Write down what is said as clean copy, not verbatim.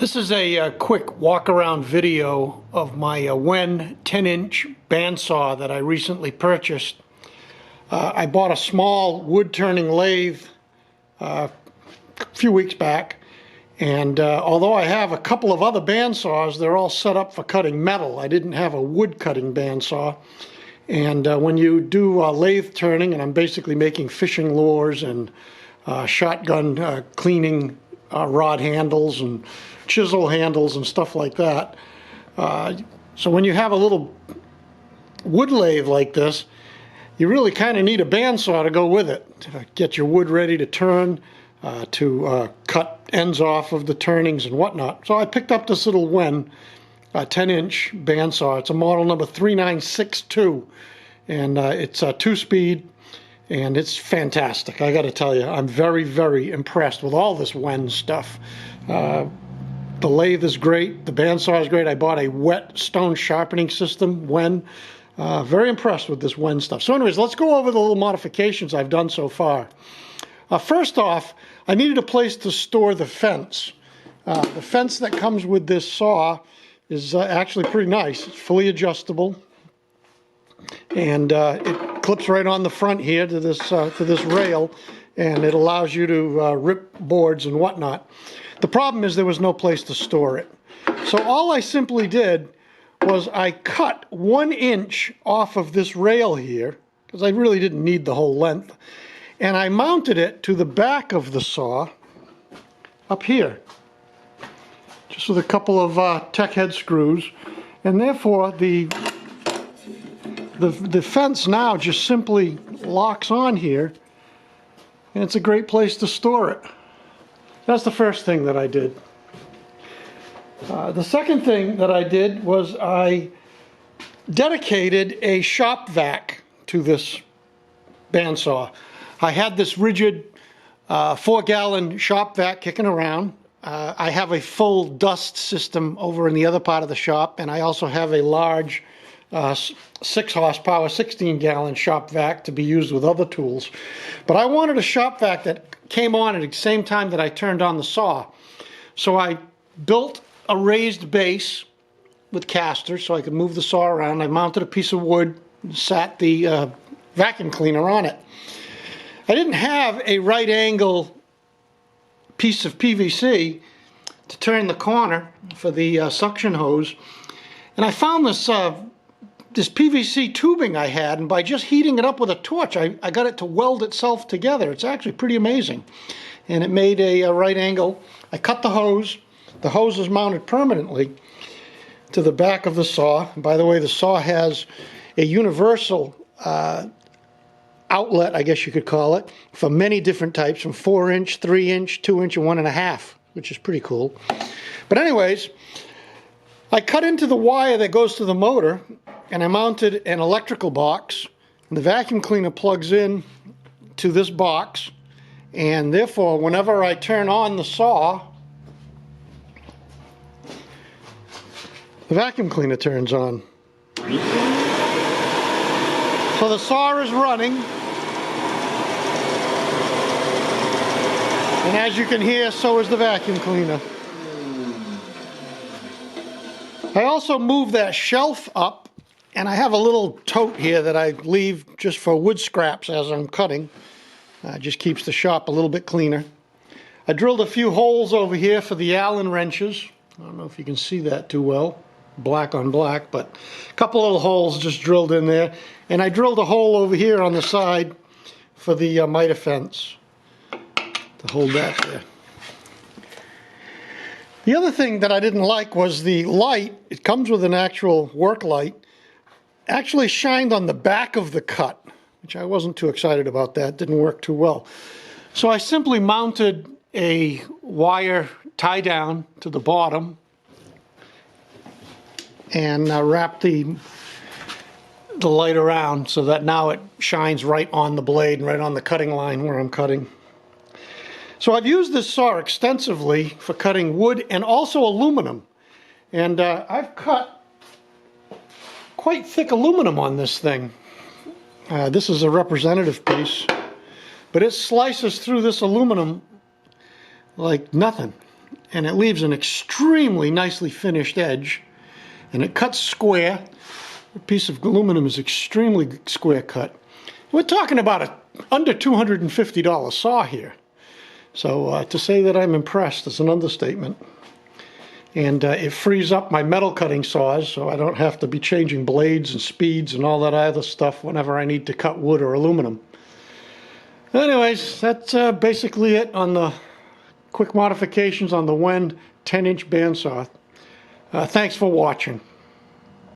This is a quick walk-around video of my WEN 10-inch bandsaw that I recently purchased. I bought a small wood-turning lathe a few weeks back, and although I have a couple of other bandsaws, they're all set up for cutting metal. I didn't have a wood-cutting bandsaw. And when you do lathe turning, and I'm basically making fishing lures and shotgun cleaning rod handles and chisel handles and stuff like that. So when you have a little wood lathe like this, you really kind of need a bandsaw to go with it, to get your wood ready to turn, to cut ends off of the turnings and whatnot. So I picked up this little WEN 10-inch bandsaw. It's a model number 3962, and it's a 2-speed, and it's fantastic. I got to tell you, I'm very, very impressed with all this WEN stuff. The lathe is great. The bandsaw is great. I bought a wet stone sharpening system, WEN. Very impressed with this WEN stuff. So anyways, let's go over the little modifications I've done so far. First off, I needed a place to store the fence. The fence that comes with this saw is actually pretty nice. It's fully adjustable, and it clips right on the front here to this rail, and it allows you to rip boards and whatnot. The problem is there was no place to store it. So all I simply did was I cut 1 inch off of this rail here, because I really didn't need the whole length, and I mounted it to the back of the saw up here, just with a couple of tech head screws, and therefore the fence now just simply locks on here, and it's a great place to store it. That's the first thing that I did. The second thing that I did was I dedicated a shop vac to this bandsaw. I had this rigid 4-gallon shop vac kicking around. I have a full dust system over in the other part of the shop, and I also have a large 6 horsepower 16-gallon shop vac to be used with other tools. But I wanted a shop vac that came on at the same time that I turned on the saw. So I built a raised base with casters so I could move the saw around. I mounted a piece of wood and sat the vacuum cleaner on it. I didn't have a right angle piece of PVC to turn the corner for the suction hose, and I found this this PVC tubing I had, and by just heating it up with a torch, I got it to weld itself together. It's actually pretty amazing, and it made a right angle. I cut the hose. The hose is mounted permanently to the back of the saw. And by the way, the saw has a universal outlet, I guess you could call it, for many different types, from 4-inch, 3-inch, 2-inch, and 1.5, which is pretty cool. But anyways, I cut into the wire that goes to the motor, and I mounted an electrical box, and the vacuum cleaner plugs in to this box, and therefore whenever I turn on the saw, the vacuum cleaner turns on. So the saw is running, and as you can hear, so is the vacuum cleaner. I also moved that shelf up, and I have a little tote here that I leave just for wood scraps as I'm cutting. Just keeps the shop a little bit cleaner. I drilled a few holes over here for the Allen wrenches. I don't know if you can see that too well, black on black, but a couple little holes just drilled in there. And I drilled a hole over here on the side for the miter fence to hold that there. The other thing that I didn't like was the light. It comes with an actual work light. Actually shined on the back of the cut, which I wasn't too excited about. That didn't work too well. So I simply mounted a wire tie down to the bottom and wrapped the light around so that now it shines right on the blade and right on the cutting line where I'm cutting. So I've used this saw extensively for cutting wood and also aluminum. And I've cut quite thick aluminum on this thing. This is a representative piece, but it slices through this aluminum like nothing. and it leaves an extremely nicely finished edge, and it cuts square. A piece of aluminum is extremely square cut. We're talking about a under $250 saw here. So to say that I'm impressed is an understatement. And it frees up my metal cutting saws, so I don't have to be changing blades and speeds and all that other stuff whenever I need to cut wood or aluminum. Anyways, that's basically it on the quick modifications on the WEN 10-inch bandsaw. Thanks for watching.